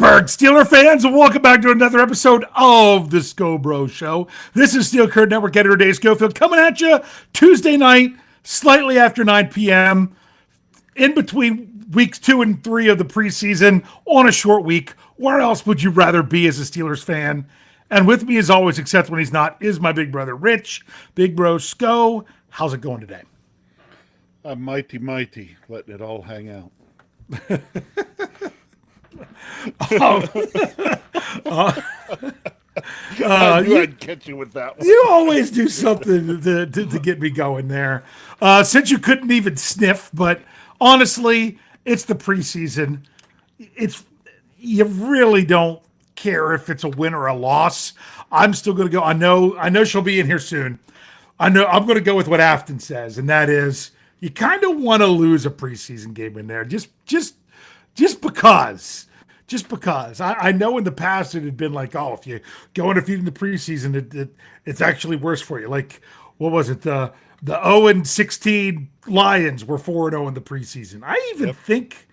Pittsburgh Steeler fans, and welcome back to another episode of the Scho Bro Show. This is Steel Curtain Network editor Dave Schofield coming at you Tuesday night, slightly after 9 p.m., in between weeks 2 and 3 of the preseason on a short week. Where else would you rather be as a Steelers fan? And with me, as always, except when he's not, is my big brother, Rich, Big Bro Scho. How's it going today? I'm mighty, letting it all hang out. I knew I'd catch you with that one. You always do something to get me going there. Since you couldn't even sniff, but honestly, it's the preseason. You really don't care if it's a win or a loss. I'm still going to go. I know she'll be in here soon. I know I'm going to go with what Afton says, and that is you kind of want to lose a preseason game in there, just because. Just because. I know in the past it had been like, oh, if you go undefeated in the preseason, it's actually worse for you. Like, what was it? The 0-16 Lions were 4-0 in the preseason. I even think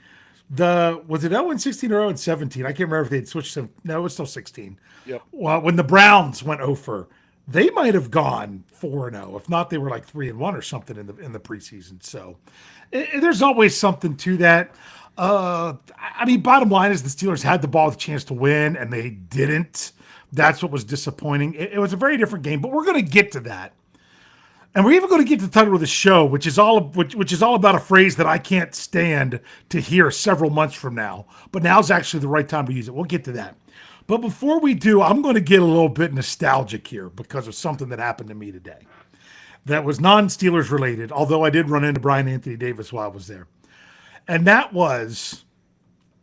was it 0-16 or 0-17? I can't remember if they had switched to, no, it was still 16. Yep. Well, when the Browns went 0-4, they might have gone 4-0. If not, they were like 3-1 or something in the preseason. So there's always something to that. Bottom line is the Steelers had the ball with a chance to win, and they didn't. That's what was disappointing. It was a very different game, but we're going to get to that. And we're even going to get to the title of the show, which is all about a phrase that I can't stand to hear several months from now. But now's actually the right time to use it. We'll get to that. But before we do, I'm going to get a little bit nostalgic here because of something that happened to me today that was non-Steelers related, although I did run into Brian Anthony Davis while I was there. And that was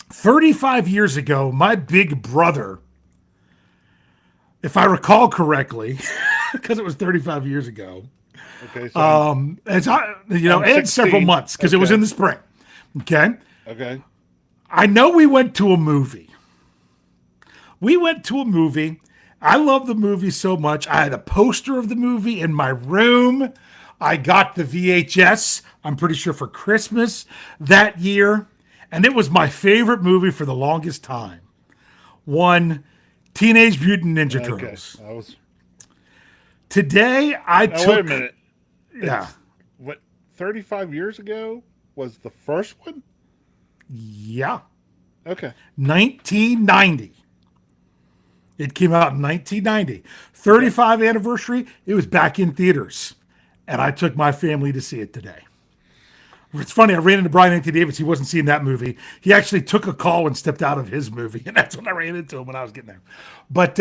35 years ago, my big brother, if I recall correctly, because it was 35 years ago. Okay. So and several months because it was in the spring. Okay. Okay. I know we went to a movie. I love the movie so much. I had a poster of the movie in my room. I got the VHS, I'm pretty sure, for Christmas that year. And it was my favorite movie for the longest time. One, Teenage Mutant Ninja Turtles. Today, took... Wait a minute. Yeah. What, 35 years ago was the first one? Yeah. Okay. 1990. It came out in 1990. 35th anniversary, it was back in theaters. And I took my family to see it today. It's funny, I ran into Brian Anthony Davis. He wasn't seeing that movie. He actually took a call and stepped out of his movie. And that's when I ran into him when I was getting there. But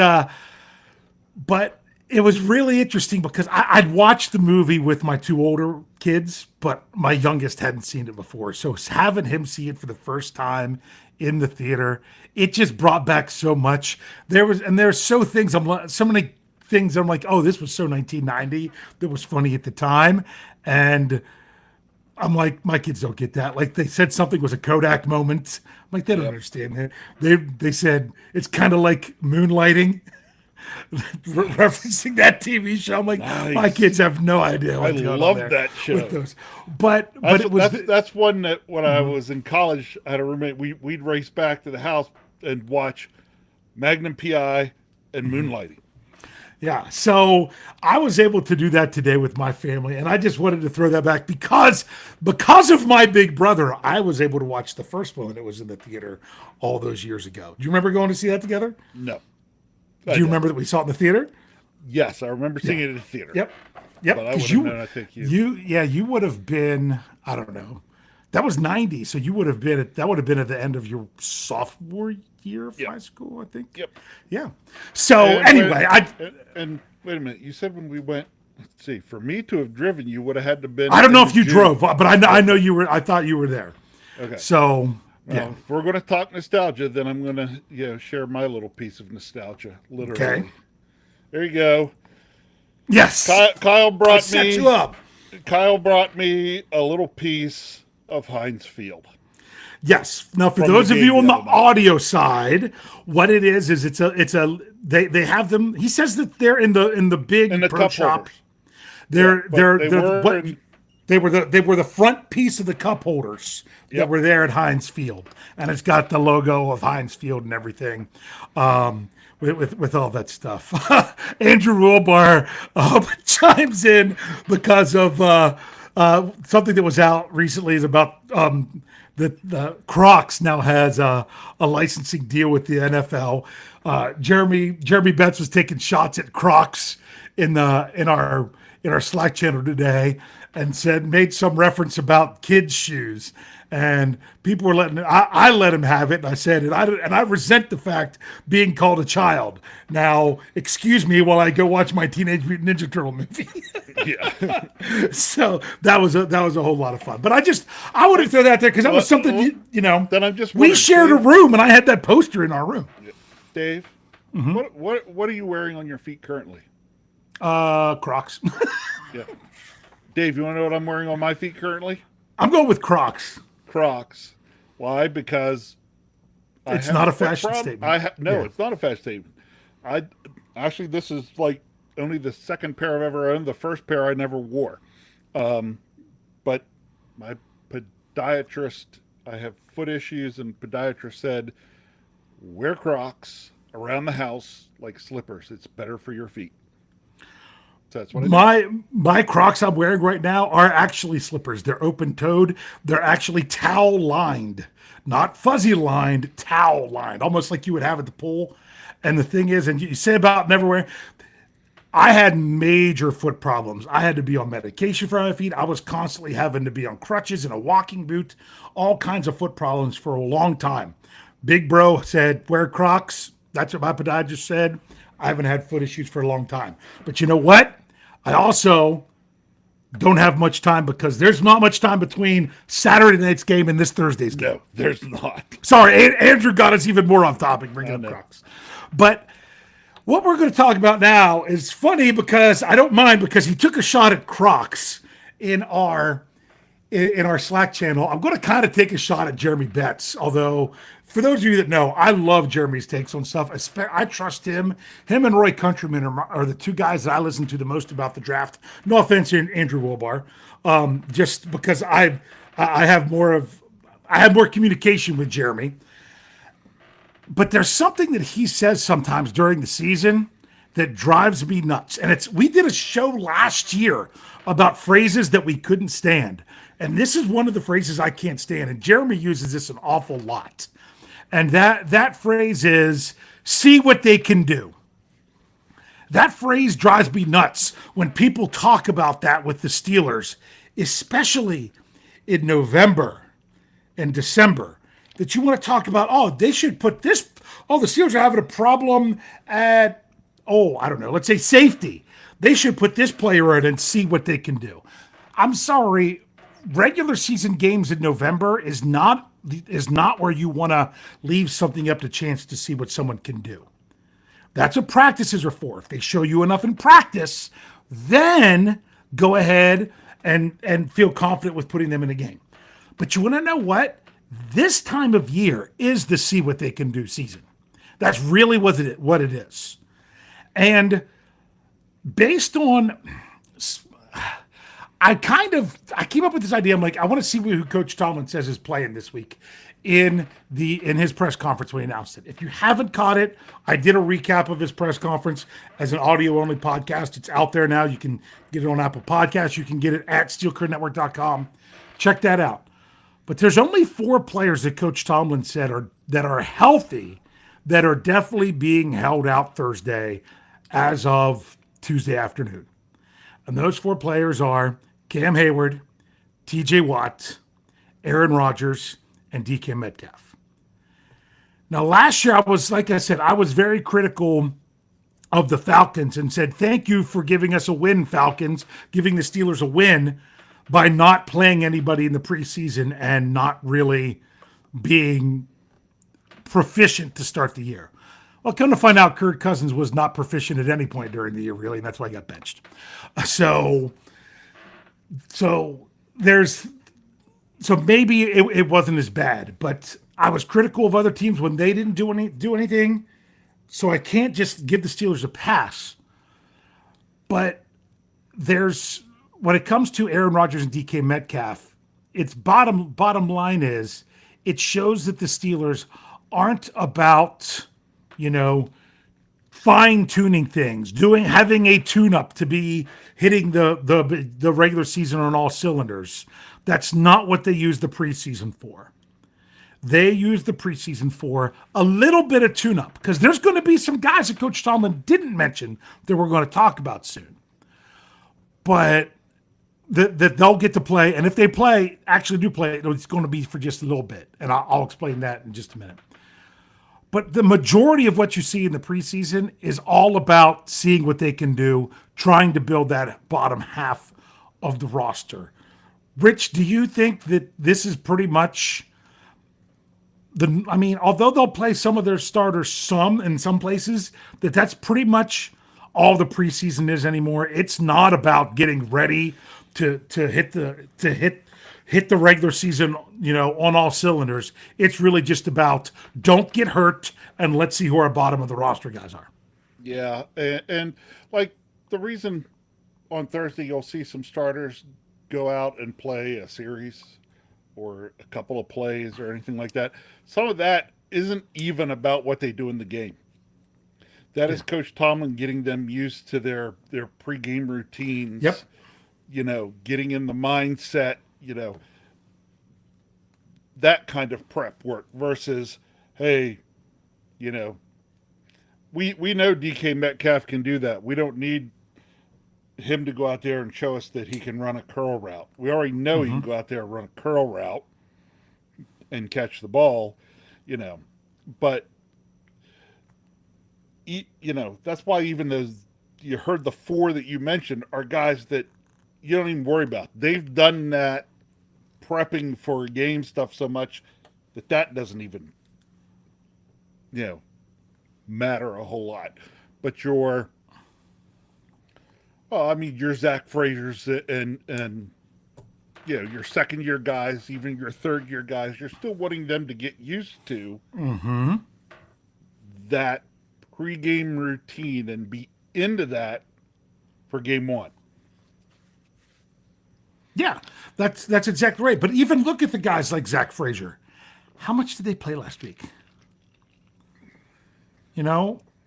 it was really interesting because I'd watched the movie with my two older kids, but my youngest hadn't seen it before. So having him see it for the first time in the theater, it just brought back so much. There's so many things I'm like, oh, this was so 1990 that was funny at the time. And I'm like, my kids don't get that. Like, they said something was a Kodak moment. I'm like, they don't understand that. They said it's kind of like moonlighting, referencing that TV show. I'm like, nice. My kids have no idea. I love that show. With those. But that's one that when I was in college, I had a roommate. We'd race back to the house and watch Magnum PI and Moonlighting. Yeah, so I was able to do that today with my family, and I just wanted to throw that back because of my big brother, I was able to watch the first one that was in the theater all those years ago. Do you remember going to see that together? No. Do you remember that we saw it in the theater? Yes, I remember seeing it in the theater. Yep. But I would have known, I think you would have been, I don't know. That was 90, so you would have been at the end of your sophomore year of high school, I think. Yep. Yeah. So anyway, and wait a minute. You said when we went, let's see, for me to have driven, you would have had to been. I don't know if you drove, but I know you were. I thought you were there. Okay. So if we're going to talk nostalgia, then I'm going to share my little piece of nostalgia. Literally. Okay. There you go. Yes. Kyle brought set you up. Kyle brought me a little piece of Heinz Field. Yes. Now, for those of you on the audio side, what it is they have them. He says that they're in the big pro shop. They're They were the front piece of the cup holders that Yep. were there at Heinz Field, and it's got the logo of Heinz Field and everything, with all that stuff. Andrew Wilbar chimes in because of something that was out recently is about the Crocs now has a licensing deal with the NFL. Jeremy Betts was taking shots at Crocs in our Slack channel today, and made some reference about kids' shoes, and people were I let him have it, and I said, and I resent the fact being called a child. Now, excuse me while I go watch my Teenage Mutant Ninja Turtle movie. Yeah. So that was a whole lot of fun. But I would have thrown that there because that was something you know. Then I'm just we wondering, shared a room, and I had that poster in our room. Dave, what are you wearing on your feet currently? Crocs. Yeah. Dave, you want to know what I'm wearing on my feet currently? I'm going with Crocs. Crocs. Why? Because It's not a fashion statement. No, it's not a fashion statement. Actually, this is like only the second pair I've ever owned. The first pair I never wore. But my podiatrist, I have foot issues, and podiatrist said, wear Crocs around the house like slippers. It's better for your feet. So that's what I do. My Crocs I'm wearing right now are actually slippers. They're open-toed. They're actually towel-lined, not fuzzy-lined, towel-lined, almost like you would have at the pool. And the thing is, and you say about never wearing, I had major foot problems. I had to be on medication for my feet. I was constantly having to be on crutches and a walking boot, all kinds of foot problems for a long time. Big Bro said, wear Crocs. That's what my podiatrist said. I haven't had foot issues for a long time. But you know what? I also don't have much time because there's not much time between Saturday night's game and this Thursday's game. No, there's not. Sorry, Andrew got us even more off topic bringing up Crocs. But what we're going to talk about now is funny because I don't mind because he took a shot at Crocs in our Slack channel. I'm going to kind of take a shot at Jeremy Betts, although for those of you that know, I love Jeremy's takes on stuff. I trust him. Him and Roy Countryman are the two guys that I listen to the most about the draft. No offense to Andrew Wilbar, just because I have more communication with Jeremy. But there's something that he says sometimes during the season that drives me nuts. And we did a show last year about phrases that we couldn't stand. And this is one of the phrases I can't stand. And Jeremy uses this an awful lot. And that phrase is, see what they can do. That phrase drives me nuts when people talk about that with the Steelers, especially in November and December, that you want to talk about, they should put this, the Steelers are having a problem at, I don't know, let's say safety. They should put this player in and see what they can do. I'm sorry, regular season games in November is not where you want to leave something up to chance to see what someone can do. That's what practices are for. If they show you enough in practice, then go ahead and feel confident with putting them in a game. But you want to know what? This time of year is the see what they can do season. That's really what it is. And based on, I came up with this idea. I'm like, I want to see who Coach Tomlin says is playing this week in his press conference when he announced it. If you haven't caught it, I did a recap of his press conference as an audio-only podcast. It's out there now. You can get it on Apple Podcasts. You can get it at steelcurrentnetwork.com. Check that out. But there's only 4 players that Coach Tomlin said that are healthy, that are definitely being held out Thursday as of Tuesday afternoon. And those 4 players are Cam Hayward, TJ Watt, Aaron Rodgers, and DK Metcalf. Now, last year, I was very critical of the Falcons and said, thank you for giving us a win, Falcons, giving the Steelers a win by not playing anybody in the preseason and not really being proficient to start the year. Well, come to find out, Kirk Cousins was not proficient at any point during the year, really, and that's why he got benched. So maybe it wasn't as bad, but I was critical of other teams when they didn't do anything. So I can't just give the Steelers a pass. But when it comes to Aaron Rodgers and DK Metcalf, its bottom line is it shows that the Steelers aren't about, you know, fine tuning things, having a tune up to be hitting the regular season on all cylinders. That's not what they use the preseason for. They use the preseason for a little bit of tune up because there's going to be some guys that Coach Tomlin didn't mention that we're going to talk about soon. But that they'll get to play, and if they actually do play, it's going to be for just a little bit, and I'll explain that in just a minute. But the majority of what you see in the preseason is all about seeing what they can do, trying to build that bottom half of the roster. Rich, do you think that this is pretty much although they'll play some of their starters in some places, that's pretty much all the preseason is anymore? It's not about getting ready to hit the regular season, on all cylinders. It's really just about don't get hurt and let's see who our bottom of the roster guys are. Yeah, and like the reason on Thursday you'll see some starters go out and play a series or a couple of plays or anything like that. Some of that isn't even about what they do in the game. That is Coach Tomlin getting them used to their pregame routines. Yep. Getting in the mindset, that kind of prep work versus, hey, we know DK Metcalf can do that. We don't need him to go out there and show us that he can run a curl route. We already know he can go out there and run a curl route and catch the ball, but that's why even those, you heard the four that you mentioned are guys that you don't even worry about. They've done that prepping for game stuff so much that doesn't even, matter a whole lot. But your Zach Frazier's and your second year guys, even your third year guys, you're still wanting them to get used to that pregame routine and be into that for game one. Yeah, that's exactly right. But even look at the guys like Zach Frazier. How much did they play last week?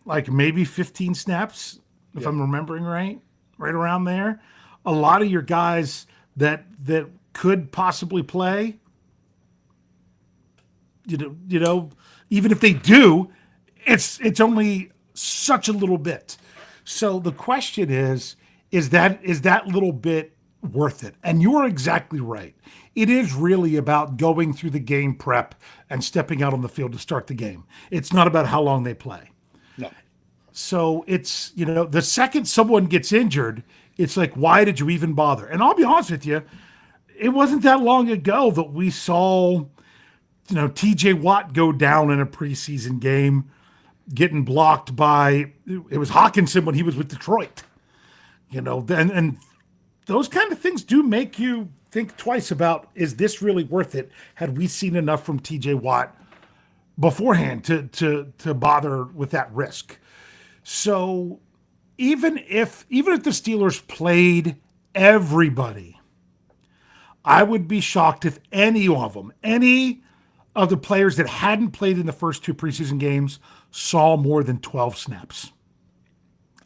Like maybe 15 snaps, if I'm remembering right around there. A lot of your guys that could possibly play, even if they do, it's only such a little bit. So the question is that little bit worth it? And you're exactly right. It is really about going through the game prep and stepping out on the field to start the game. It's not about how long they play. No. So it's, the second someone gets injured, it's like, why did you even bother? And I'll be honest with you, it wasn't that long ago that we saw, TJ Watt go down in a preseason game, getting blocked by, it was Hawkinson when he was with Detroit. And those kind of things do make you think twice about, is this really worth it? Had we seen enough from TJ Watt beforehand to bother with that risk? So even if the Steelers played everybody, I would be shocked if any of the players that hadn't played in the first two preseason games saw more than 12 snaps.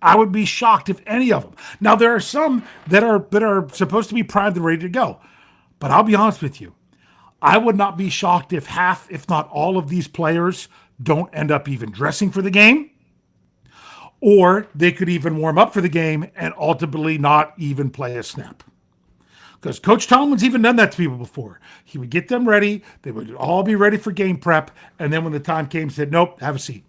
I would be shocked if any of them. Now, there are some that are supposed to be primed and ready to go. But I'll be honest with you. I would not be shocked if half, if not all of these players don't end up even dressing for the game. Or they could even warm up for the game and ultimately not even play a snap. Because Coach Tomlin's even done that to people before. He would get them ready. They would all be ready for game prep. And then when the time came, said, nope, have a seat.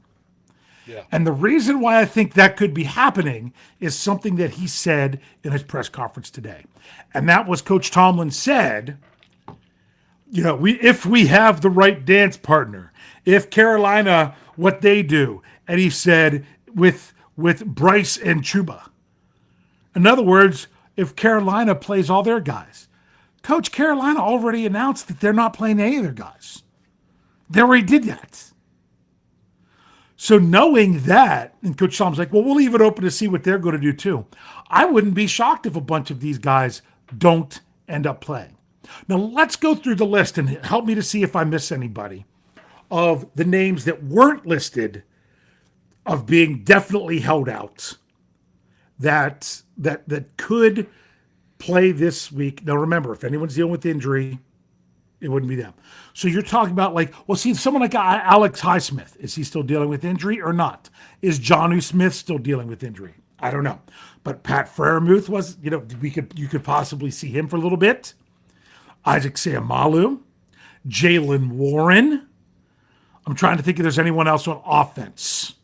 Yeah. And the reason why I think that could be happening is something that he said in his press conference today. And that was Coach Tomlin said, if we have the right dance partner, if Carolina, what they do, and he said with Bryce and Chuba. In other words, if Carolina plays all their guys, Coach, Carolina already announced that they're not playing any of their guys. They already did that. So knowing that, and Coach Tomlin's like, well, we'll leave it open to see what they're going to do too. I wouldn't be shocked if a bunch of these guys don't end up playing. Now let's go through the list and help me to see if I miss anybody of the names that weren't listed of being definitely held out that could play this week. Now remember, if anyone's dealing with injury, it wouldn't be them. So you're talking about like, well, see, someone like Alex Highsmith, is he still dealing with injury or not? Is Jonnu Smith still dealing with injury? I don't know. But Pat Freiermuth was, you could possibly see him for a little bit. Isaac Seumalo, Jalen Warren. I'm trying to think if there's anyone else on offense.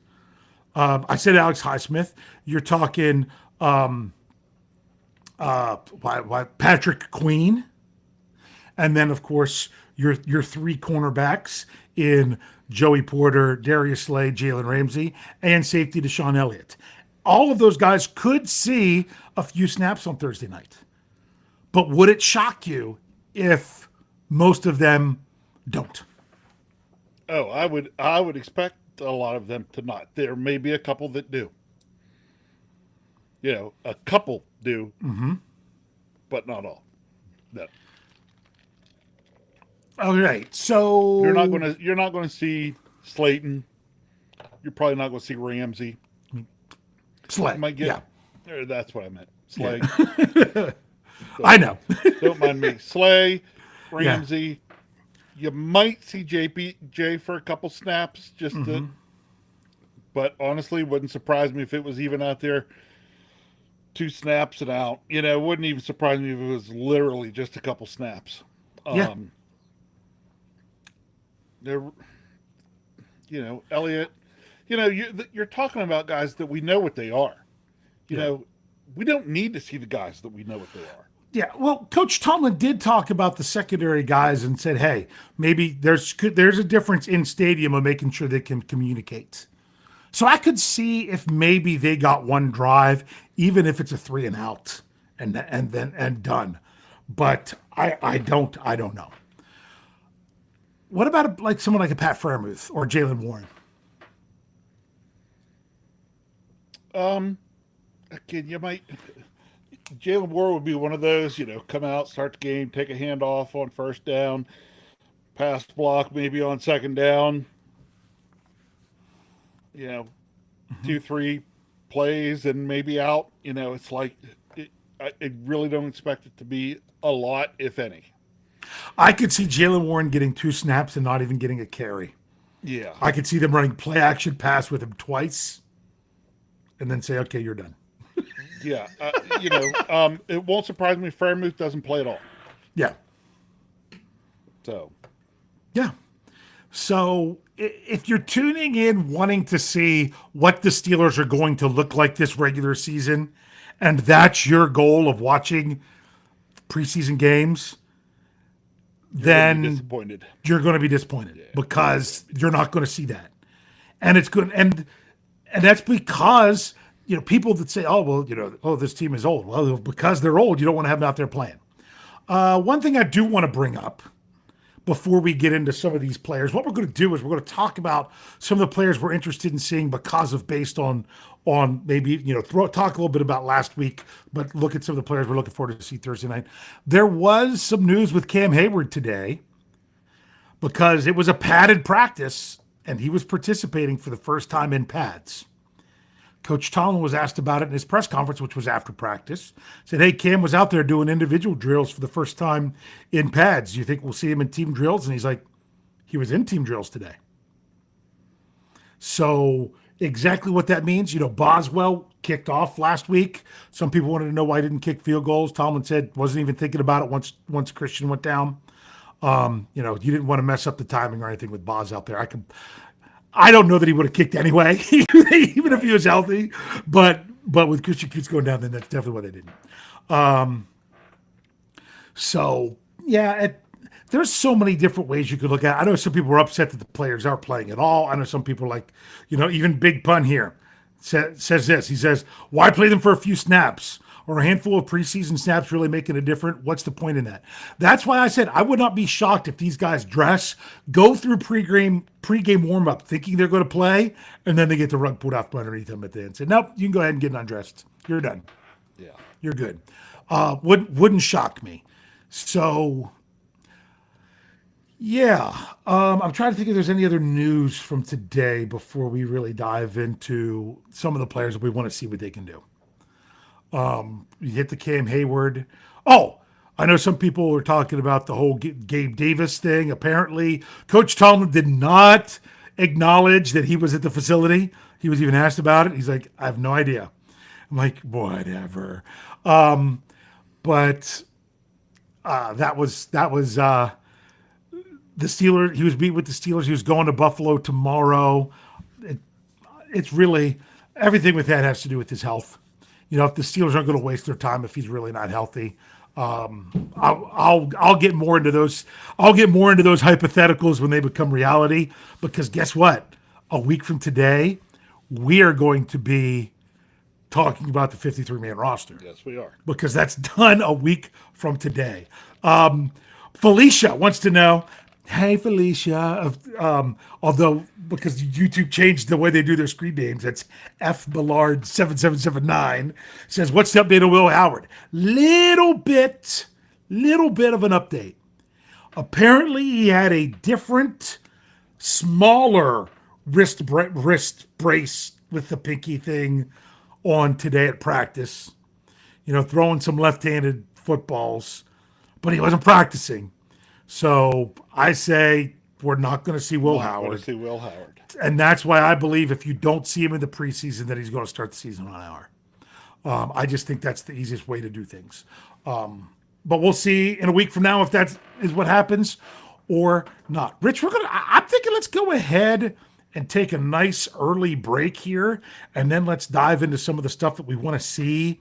I said Alex Highsmith. You're talking Patrick Queen. And then, of course, your three cornerbacks in Joey Porter, Darius Slay, Jalen Ramsey, and safety Deshaun Elliott. All of those guys could see a few snaps on Thursday night. But would it shock you if most of them don't? Oh, I would expect a lot of them to not. There may be a couple that do. A couple do, but not all. No. All right, so you're not gonna see Slayton. You're probably not gonna see Ramsey. Slay. You might get, that's what I meant. Slay. Yeah. I know. Don't mind me. Slay, Ramsey. Yeah. You might see JPJ for a couple snaps, but honestly, wouldn't surprise me if it was even out there 2 snaps and out. It wouldn't even surprise me if it was literally just a couple snaps. Elliott, you're talking about guys that we know what they are. We don't need to see the guys that we know what they are. Yeah, well, Coach Tomlin did talk about the secondary guys and said, hey, maybe there's a difference in stadium of making sure they can communicate. So I could see if maybe they got one drive, even if it's a 3 and out and done. But I don't know. What about like someone like a Pat Freiermuth or Jalen Warren? Again, you might. Jalen Warren would be one of those, come out, start the game, take a handoff on first down, pass block maybe on second down. 2, 3 plays and maybe out. It's like I really don't expect it to be a lot, if any. I could see Jalen Warren getting 2 snaps and not even getting a carry. Yeah. I could see them running play action pass with him twice and then say, okay, you're done. Yeah. It won't surprise me if Freiermuth doesn't play at all. Yeah. So. Yeah. So if you're tuning in wanting to see what the Steelers are going to look like this regular season, and that's your goal of watching preseason games, then you're going to be disappointed because you're not going to see that. And it's good. And that's because, people that say, this team is old. Well, because they're old, you don't want to have them out there playing. One thing I do want to bring up before we get into some of these players, what we're going to do is we're going to talk about some of the players we're interested in seeing based on maybe, talk a little bit about last week, but look at some of the players we're looking forward to see Thursday night. There was some news with Cam Hayward today because it was a padded practice and he was participating for the first time in pads. Coach Tomlin was asked about it in his press conference, which was after practice. Said, hey, Cam was out there doing individual drills for the first time in pads. Do you think we'll see him in team drills? And he's like, he was in team drills today. So exactly what that means, Boswell kicked off last week. Some people wanted to know why he didn't kick field goals. Tomlin said wasn't even thinking about it once Christian went down. You didn't want to mess up the timing or anything with Boz out there. I don't know that he would have kicked anyway, even if he was healthy. But with Christian Coots going down, then that's definitely why they didn't. There's so many different ways you could look at it. I know some people were upset that the players aren't playing at all. I know some people even Big Pun here says this. He says, why play them for a few snaps? Or a handful of preseason snaps really making a difference? What's the point in that? That's why I said I would not be shocked if these guys go through pregame warm-up thinking they're going to play, and then they get the rug pulled off underneath them at the end. Say, nope, you can go ahead and get undressed. You're done. Yeah. You're good. Wouldn't shock me. So yeah, I'm trying to think if there's any other news from today before we really dive into some of the players that we want to see what they can do. You hit the Cam Hayward. Oh, I know some people were talking about the whole Gabe Davis thing. Apparently, Coach Tomlin did not acknowledge that he was at the facility. He was even asked about it. He's like, I have no idea. I'm like, whatever. But that was the Steelers. He was beat with the Steelers. He was going to Buffalo tomorrow. It's really everything with that has to do with his health. You know, if the Steelers aren't going to waste their time if he's really not healthy, I'll get more into those. I'll get more into those hypotheticals when they become reality. Because guess what? A week from today, we are going to be talking about the 53-man roster. Yes, we are. Because that's done a week from today. Felicia wants to know, hey, Felicia, although because YouTube changed the way they do their screen names, that's F. Ballard 7779 says, what's the update on Will Howard? Little bit of an update. Apparently he had a different, smaller wrist brace with the pinky thing on today at practice. You know, throwing some left-handed footballs, but he wasn't practicing. So I say we're not going to see Will Howard. And that's why I believe if you don't see him in the preseason, that he's going to start the season on IR. I just think that's the easiest way to do things. But we'll see in a week from now if that is what happens or not. Rich, I'm thinking let's go ahead and take a nice early break here, and then let's dive into some of the stuff that we want to see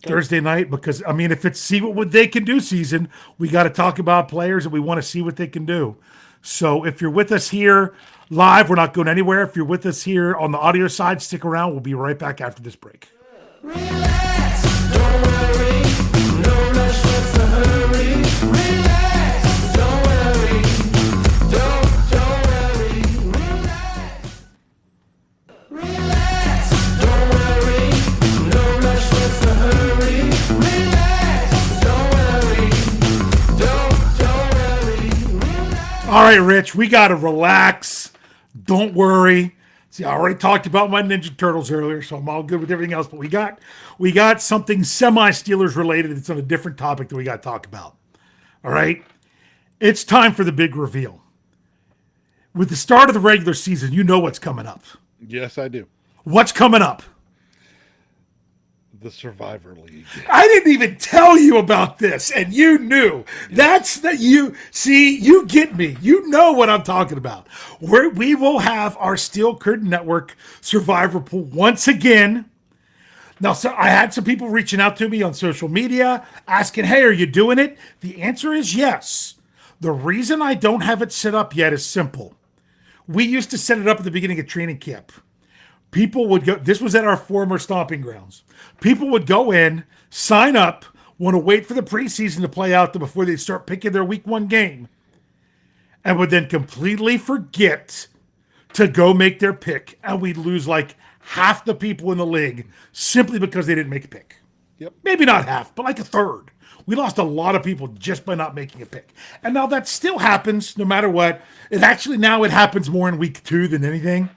Thursday night, because I mean, if it's see what they can do season, we got to talk about players and we want to see what they can do. So if you're with us here live, we're not going anywhere. If you're with us here on the audio side, stick around. We'll be right back after this break. Relax, don't worry, no rush, what's the hurry? Relax, don't worry, don't worry, relax. Relax, don't worry, no rush, what's the hurry? Relax, don't worry, don't worry, relax. All right, Rich, we got to relax. Don't worry. See, I already talked about my Ninja Turtles earlier, so I'm all good with everything else. But we got something semi-Steelers related. It's on a different topic that we got to talk about. All right? It's time for the big reveal. With the start of the regular season, you know what's coming up. Yes, I do. What's coming up? The Survivor League. I didn't even tell you about this, and you knew. That's that you see. You get me. You know what I'm talking about. We will have our Steel Curtain Network Survivor pool once again. Now, so I had some people reaching out to me on social media asking, "Hey, are you doing it?" The answer is yes. The reason I don't have it set up yet is simple. We used to set it up at the beginning of training camp. People would go, this was at our former stomping grounds. People would go in, sign up, want to wait for the preseason to play out before they start picking their week one game, and would then completely forget to go make their pick. And we'd lose like half the people in the league simply because they didn't make a pick. Yep. Maybe not half, but like a third. We lost a lot of people just by not making a pick. And now that still happens no matter what. It happens more in week 2 than anything.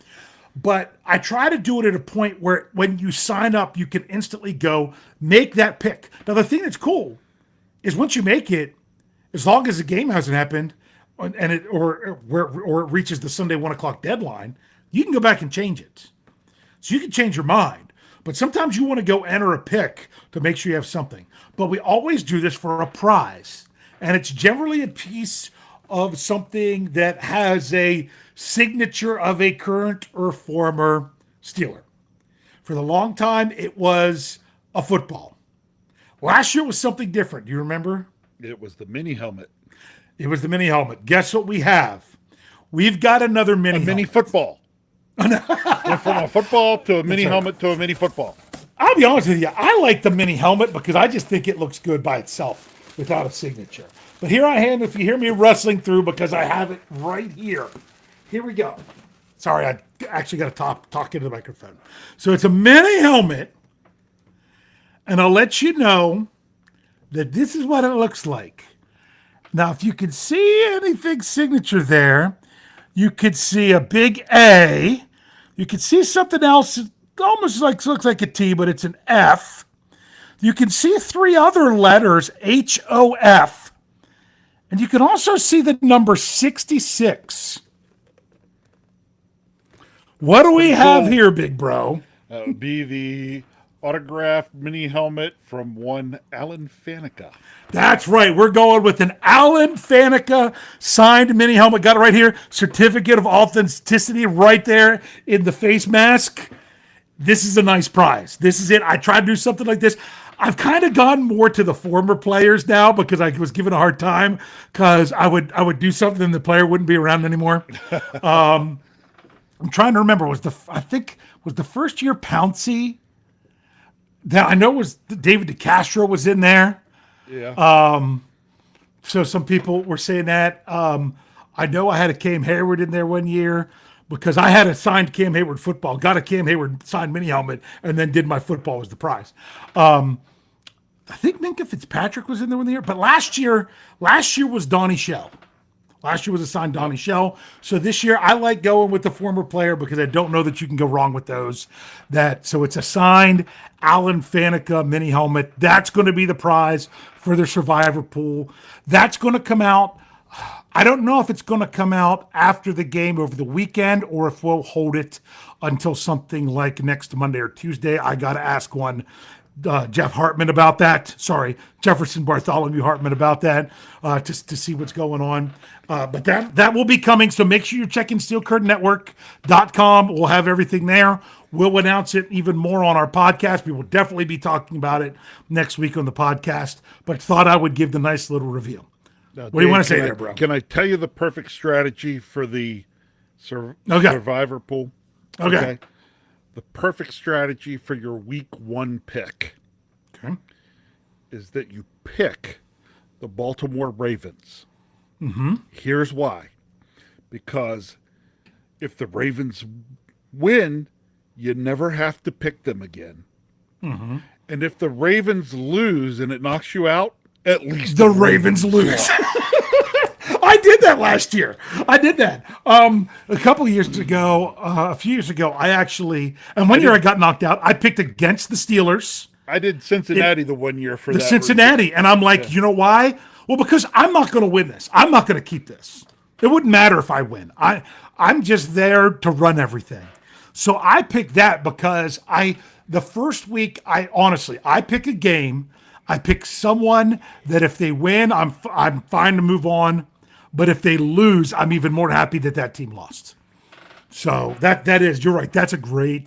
But I try to do it at a point where when you sign up, you can instantly go make that pick. Now, the thing that's cool is once you make it, as long as the game hasn't happened and it reaches the Sunday 1:00 deadline, you can go back and change it. So you can change your mind. But sometimes you want to go enter a pick to make sure you have something. But we always do this for a prize. And it's generally a piece of something that has a signature of a current or former Steeler. For the long time, it was a football. Last year was something different. Do you remember? It was the mini helmet. It was the mini helmet. Guess what we have? We've got another mini Mini helmet. football. Went from a football to a mini helmet to a mini football. I'll be honest with you. I like the mini helmet because I just think it looks good by itself without a signature. But here I am, if you hear me rustling through, because I have it right here. Here we go. Sorry, I actually got to talk into the microphone. So it's a mini helmet, and I'll let you know that this is what it looks like. Now, if you can see anything signature there, you could see a big A. You could see something else, it almost like looks like a T, but it's an F. You can see 3 other letters, HOF. And you can also see the number 66. What do we have here, Big Bro? That would be the autographed mini helmet from one Alan Faneca. That's right. We're going with an Alan Faneca signed mini helmet. Got it right here. Certificate of authenticity right there in the face mask. This is a nice prize. This is it. I tried to do something like this. I've kind of gone more to the former players now because I was given a hard time because I would do something and the player wouldn't be around anymore. I'm trying to remember. Was the first year Pouncey? That I know was David DeCastro was in there. Yeah. So some people were saying that. I know I had a Cam Hayward in there one year because I had a signed Cam Hayward football, got a Cam Hayward signed mini helmet, and then did my football as the prize. I think Minka Fitzpatrick was in there one year, but last year was Donnie Shell. Last year was assigned Donnie Shell. So this year I like going with the former player because I don't know that you can go wrong with those. So it's a signed Alan Faneca mini helmet. That's going to be the prize for the survivor pool. That's going to come out. I don't know if it's going to come out after the game over the weekend or if we'll hold it until something like next Monday or Tuesday. I got to ask Jeff Hartman about that. Sorry, Jefferson Bartholomew Hartman about that to see what's going on. But that will be coming. So make sure you're checking SteelCurtainNetwork.com. We'll have everything there. We'll announce it even more on our podcast. We will definitely be talking about it next week on the podcast. But thought I would give the nice little review. Now, What do you Dave, want to say can I- there, bro? Can I tell you the perfect strategy for the survivor pool? Okay. The perfect strategy for your week 1 pick Okay. is that you pick the Baltimore Ravens. Mm-hmm. Here's why. Because if the Ravens win, you never have to pick them again. Mm-hmm. And if the Ravens lose and it knocks you out, at least The Ravens lose. I did that last year. I did that. A couple of years ago, a few years ago, and one year I got knocked out. I picked against the Steelers. I did Cincinnati the one year for The that Cincinnati. And I'm like, you know why? Well, because I'm not going to win this. I'm not going to keep this. It wouldn't matter if I win. I'm just there to run everything. So I picked that because the first week, I pick a game. I pick someone that if they win, I'm fine to move on. But if they lose, I'm even more happy that team lost. So you're right. That's a great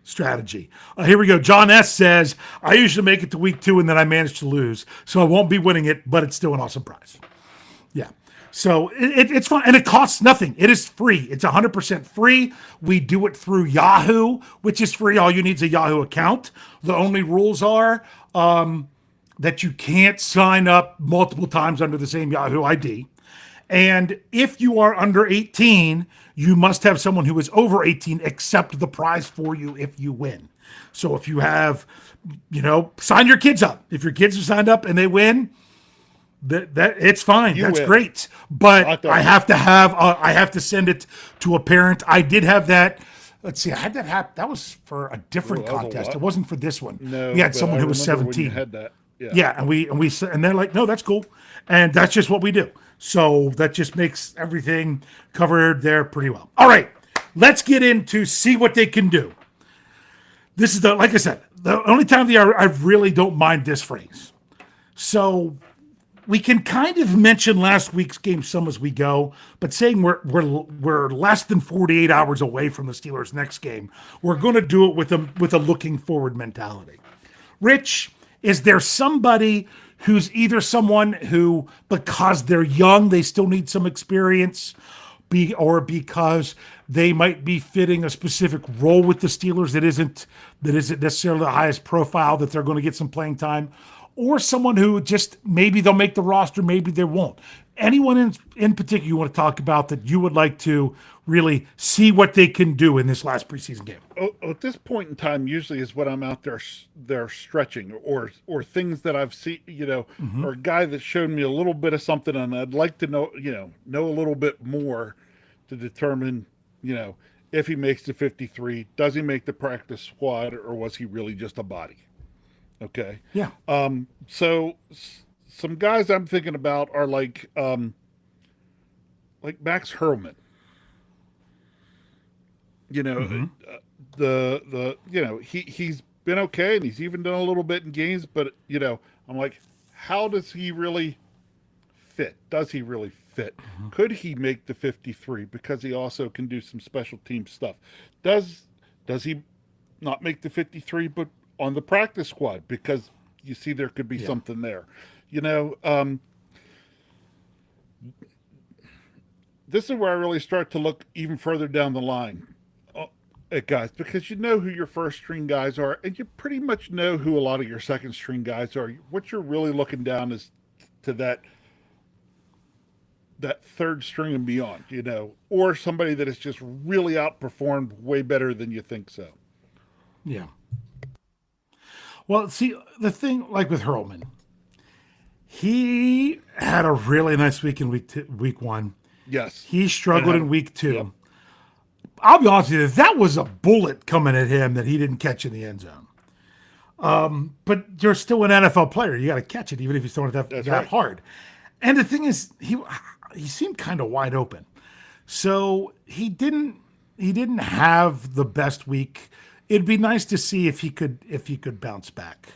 strategy. Here we go. John S. says, I usually make it to week 2 and then I manage to lose. So I won't be winning it, but it's still an awesome prize. Yeah. So it's fun. And it costs nothing. It is free. It's 100% free. We do it through Yahoo, which is free. All you need is a Yahoo account. The only rules are that you can't sign up multiple times under the same Yahoo ID. And if you are under 18, you must have someone who is over 18 accept the prize for you if you win. So if you have, sign your kids up. If your kids are signed up and they win, that it's fine. That's win. Great. But I have to send it to a parent. I did have that. Let's see. I had that happen. That was for a different contest. It wasn't for this one. No, we had but someone I who was remember when 17. you had that. Yeah. Yeah, and they're like, no, that's cool, and that's just what we do. So that just makes everything covered there pretty well. All right, let's get into see what they can do. This is like I said, the only time of the year I really don't mind this phrase. So we can kind of mention last week's game some as we go, but saying we're less than 48 hours away from the Steelers' next game, we're going to do it with a looking forward mentality. Rich, is there somebody who's either someone who, because they're young, they still need some experience, or because they might be fitting a specific role with the Steelers that isn't necessarily the highest profile, that they're going to get some playing time, or someone who just maybe they'll make the roster, maybe they won't? anyone in particular you want to talk about that you would like to really see what they can do in this last preseason game? At this point in time, usually is when I'm out there stretching or things that I've seen, or a guy that showed me a little bit of something, and I'd like to know a little bit more to determine, if he makes the 53, does he make the practice squad, or was he really just a body? Okay. Yeah. So some guys I'm thinking about are like Max Hurlman. He's been okay, and he's even done a little bit in games, but I'm like, how does he really fit? Does he really fit? Could he make the 53? Because he also can do some special team stuff. Does he not make the 53, but on the practice squad? Because you see there could be something there. This is where I really start to look even further down the line at guys, because you know who your first string guys are, and you pretty much know who a lot of your second string guys are. What you're really looking down is to that third string and beyond, or somebody that has just really outperformed way better than you think so. Yeah. Well, see, the thing, like with Hurlman, he had a really nice week in week one. Yes. He struggled in week two. Yep. I'll be honest with you, that was a bullet coming at him that he didn't catch in the end zone. But you're still an NFL player. You got to catch it, even if he's throwing it that hard. And the thing is, he seemed kind of wide open. So he didn't have the best week. It'd be nice to see if he could bounce back.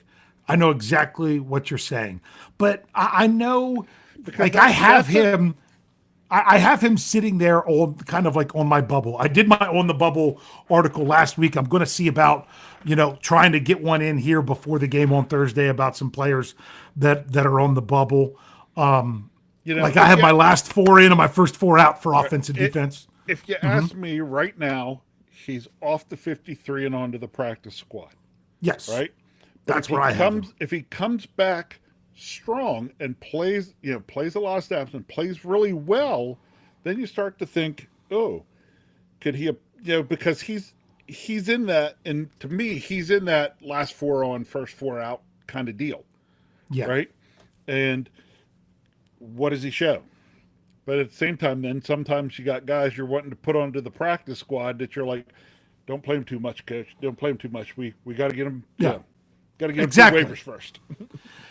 I know exactly what you're saying, but I know, because I have him. I have him sitting there on kind of like on my bubble. I did my On the Bubble article last week. I'm going to see about, trying to get one in here before the game on Thursday about some players that are on the bubble. I have my last 4 in and my first 4 out for offense and defense. If you ask me right now, he's off the 53 and onto the practice squad. Yes. Right? That's where I have him. If he comes back strong and plays a lot of snaps and plays really well, then you start to think, oh, could he, because he's in that, and to me, he's in that last 4 on, first 4 out kind of deal. Yeah. Right? And what does he show? But at the same time, then sometimes you got guys you're wanting to put onto the practice squad that you're like, don't play him too much, coach. Don't play him too much. We got to get him. Yeah. Got to get exactly. him through waivers first.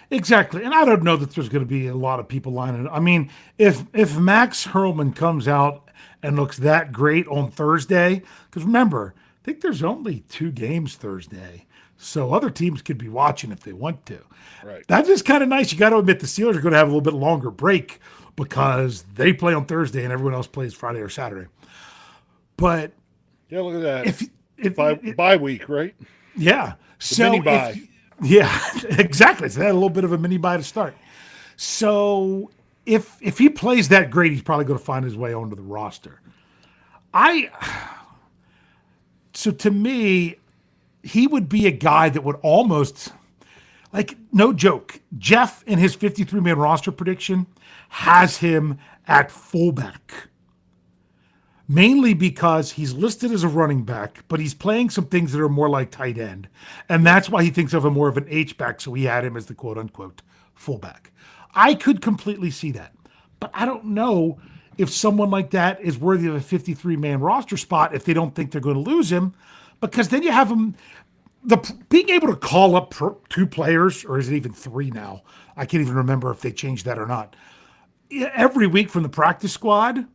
Exactly. And I don't know that there's going to be a lot of people lining up. I mean, if Max Hurlman comes out and looks that great on Thursday, because remember, I think there's only 2 games Thursday. So other teams could be watching if they want to. Right. That's just kind of nice. You got to admit the Steelers are going to have a little bit longer break because they play on Thursday and everyone else plays Friday or Saturday. But yeah, look at that. Bye week, right? Yeah. The mini bye. Yeah, exactly. So they had a little bit of a mini bye to start. So if he plays that great, he's probably going to find his way onto the roster. So to me, he would be a guy that would almost, like, no joke, Jeff in his 53-man roster prediction has him at fullback. Mainly because he's listed as a running back, but he's playing some things that are more like tight end. And that's why he thinks of him more of an H-back, so he had him as the quote-unquote fullback. I could completely see that. But I don't know if someone like that is worthy of a 53-man roster spot if they don't think they're going to lose him, because then you have him being able to call up 2 players, or is it even 3 now? I can't even remember if they changed that or not. Every week from the practice squad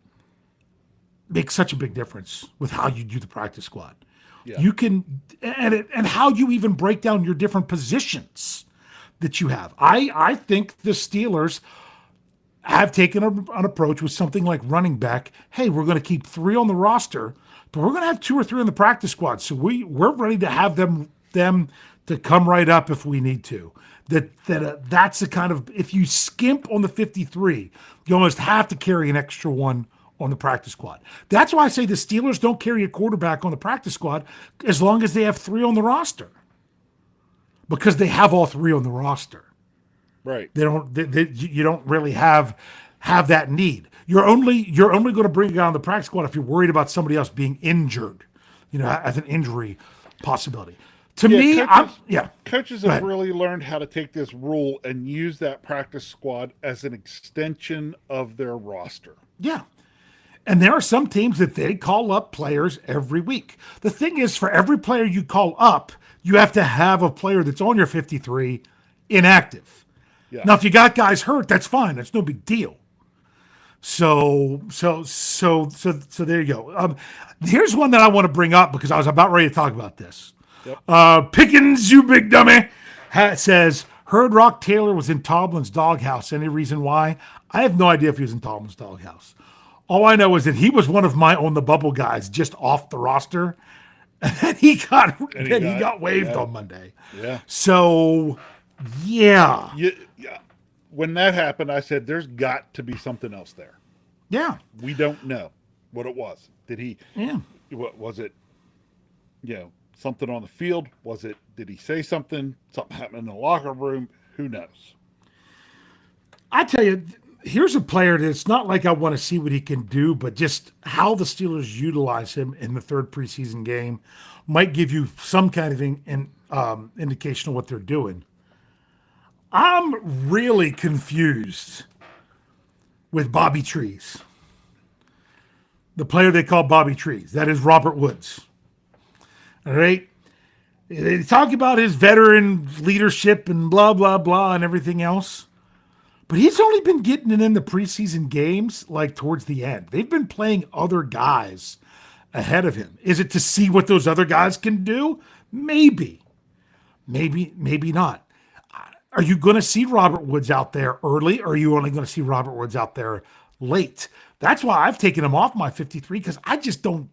makes such a big difference with how you do the practice squad. Yeah. You can, and how you even break down your different positions that you have. I think the Steelers have taken an approach with something like running back. Hey, we're going to keep 3 on the roster, but we're going to have 2 or 3 in the practice squad. So we're ready to have them to come right up if we need to. That's the kind of, if you skimp on the 53, you almost have to carry an extra one on the practice squad. That's why I say the Steelers don't carry a quarterback on the practice squad as long as they have 3 on the roster, because they have all 3 on the roster. Right. You don't really have have that need. You're only going to bring a guy on the practice squad if you're worried about somebody else being injured, as an injury possibility. To me, coaches Go have ahead. really learned how to take this rule and use that practice squad as an extension of their roster. Yeah. And there are some teams that they call up players every week. The thing is, for every player you call up, you have to have a player that's on your 53 inactive. Yeah. Now, if you got guys hurt, that's fine. That's no big deal. So there you go. Here's one that I want to bring up because I was about ready to talk about this. Yep. Pickens, you big dummy, says, heard Rock Taylor was in Tomlin's doghouse. Any reason why? I have no idea if he was in Tomlin's doghouse. All I know is that he was one of my on the bubble guys just off the roster. And he got waived on Monday. Yeah. So, yeah. Yeah. When that happened, I said, there's got to be something else there. Yeah. We don't know what it was. Did he? Yeah. What was it? Something on the field? Did he say something? Something happened in the locker room? Who knows? I tell you, here's a player that it's not like I want to see what he can do, but just how the Steelers utilize him in the third preseason game might give you some kind of indication of what they're doing. I'm really confused with Bobby Trees. The player they call Bobby Trees. That is Robert Woods. All right? They talk about his veteran leadership and blah, blah, blah and everything else. But he's only been getting it in the preseason games like towards the end. They've been playing other guys ahead of him. Is it to see what those other guys can do? Maybe. Maybe not. Are you going to see Robert Woods out there early, or are you only going to see Robert Woods out there late? That's why I've taken him off my 53 because I just don't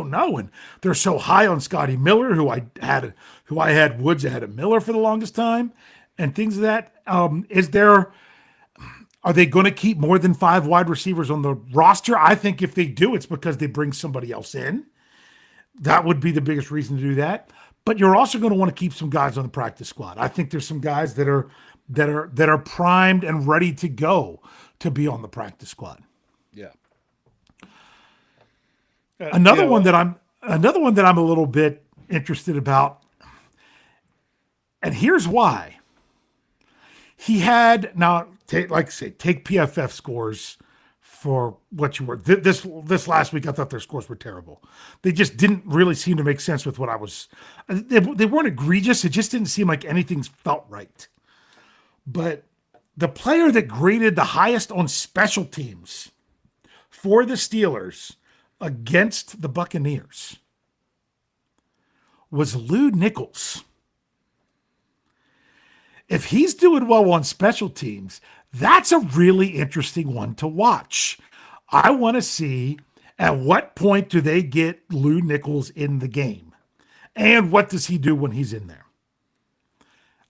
know. And they're so high on Scotty Miller, who I had Woods ahead of Miller for the longest time, and things of that. Are they going to keep more than 5 wide receivers on the roster? I think if they do, it's because they bring somebody else in. That would be the biggest reason to do that. But you're also going to want to keep some guys on the practice squad. I think there's some guys that are primed and ready to go to be on the practice squad. Yeah. Another one that I'm a little bit interested about, and here's why. He had take PFF scores for what you were. This last week, I thought their scores were terrible. They just didn't really seem to make sense with what I was. They weren't egregious. It just didn't seem like anything felt right. But the player that graded the highest on special teams for the Steelers against the Buccaneers was Lou Nichols. If he's doing well on special teams, that's a really interesting one to watch. I want to see at what point do they get Lou Nichols in the game, and what does he do when he's in there?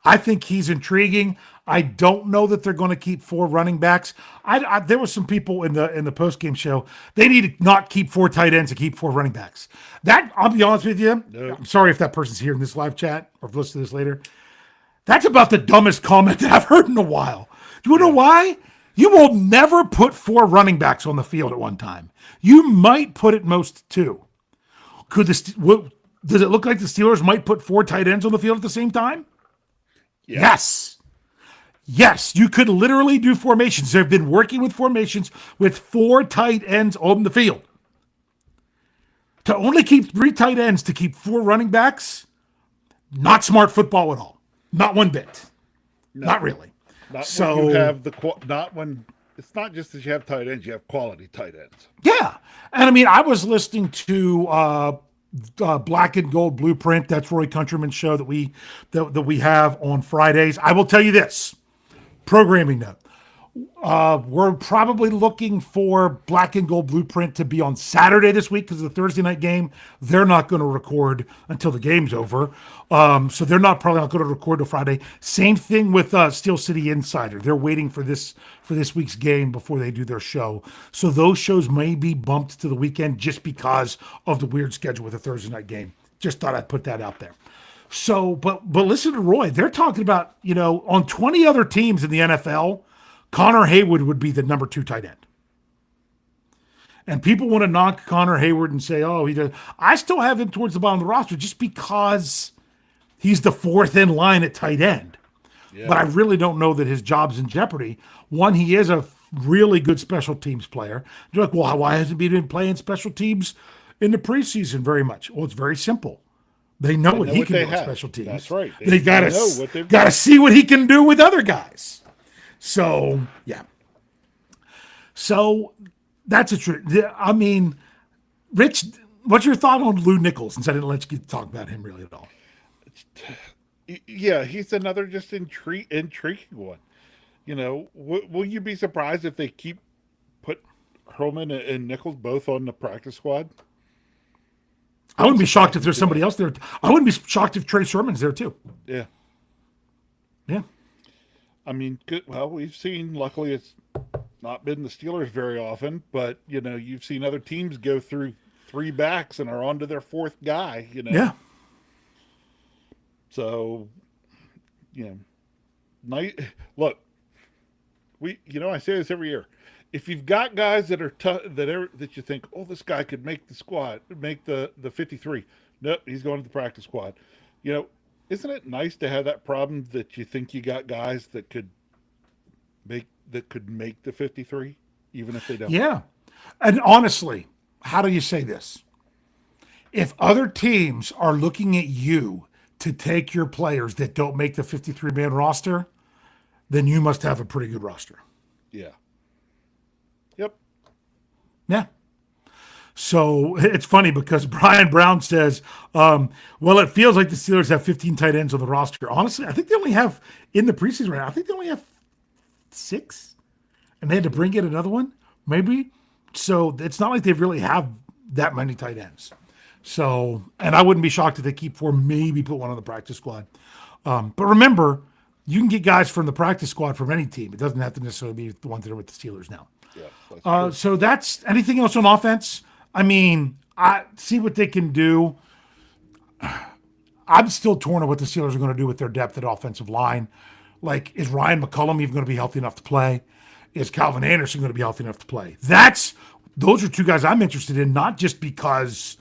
I think he's intriguing. I don't know that they're going to keep 4 running backs. There were some people in the postgame show. They need to not keep 4 tight ends and keep 4 running backs. That, I'll be honest with you. Nope. I'm sorry if that person's here in this live chat or if listen to this later. That's about the dumbest comment that I've heard in a while. Do you know why? You will never put 4 running backs on the field at one time. You might put at most 2. Does it look like the Steelers might put 4 tight ends on the field at the same time? Yeah. Yes, you could literally do formations. They've been working with formations with 4 tight ends on the field. To only keep 3 tight ends to keep 4 running backs, not smart football at all. Not one bit. No. Not really. When you have it's not just that you have tight ends, you have quality tight ends. Yeah. And I mean, I was listening to Black and Gold Blueprint. That's Roy Countryman's show that we have on Fridays. I will tell you this, programming note. We're probably looking for Black and Gold Blueprint to be on Saturday this week because of the Thursday night game. They're not going to record until the game's over. So they're probably not going to record till Friday. Same thing with Steel City Insider. They're waiting for this week's game before they do their show. So those shows may be bumped to the weekend just because of the weird schedule with the Thursday night game. Just thought I'd put that out there. So, but listen to Roy. They're talking about, on 20 other teams in the NFL Connor Haywood would be the number 2 tight end. And people want to knock Connor Hayward and say, oh, he does. I still have him towards the bottom of the roster just because he's the 4th in line at tight end. Yeah. But I really don't know that his job's in jeopardy. One, he is a really good special teams player. You're like, well, why hasn't he been playing special teams in the preseason very much? Well, it's very simple. They know what he can do with special teams. That's right. They got know what they've to see what he can do with other guys. So, yeah. So, that's a truth. I mean, Rich, what's your thought on Lou Nichols? Since I didn't let you talk about him really at all. Yeah, he's another just intriguing one. You know, will you be surprised if they put Hurlman and Nichols both on the practice squad? I wouldn't be shocked if there's somebody else there. I wouldn't be shocked if Trey Sermon's there too. Yeah. Yeah. I mean, good. Well, we've seen, luckily it's not been the Steelers very often, but, you know, you've seen other teams go through 3 backs and are on to their 4th guy, you know. Yeah. So, you know, look, I say this every year. If you've got guys that are that you think, oh, this guy could make the squad, make the 53. Nope, he's going to the practice squad. You know, isn't it nice to have that problem that you think you got guys that could make the 53, even if they don't? Yeah. And honestly, how do you say this? If other teams are looking at you to take your players that don't make the 53-man roster, then you must have a pretty good roster. Yeah. Yep. Yeah. So it's funny because Brian Brown says, well, it feels like the Steelers have 15 tight ends on the roster. Honestly, I think they only have, in the preseason right now, I think they only have 6. And they had to bring in another one, maybe. So it's not like they really have that many tight ends. So, and I wouldn't be shocked if they keep 4, maybe put one on the practice squad. But remember, you can get guys from the practice squad from any team. It doesn't have to necessarily be the ones that are with the Steelers now. Yeah, so that's anything else on offense? I mean, I see what they can do. I'm still torn on what the Steelers are going to do with their depth at offensive line. Like, is Ryan McCullum even going to be healthy enough to play? Is Calvin Anderson going to be healthy enough to play? Those are 2 guys I'm interested in, not just because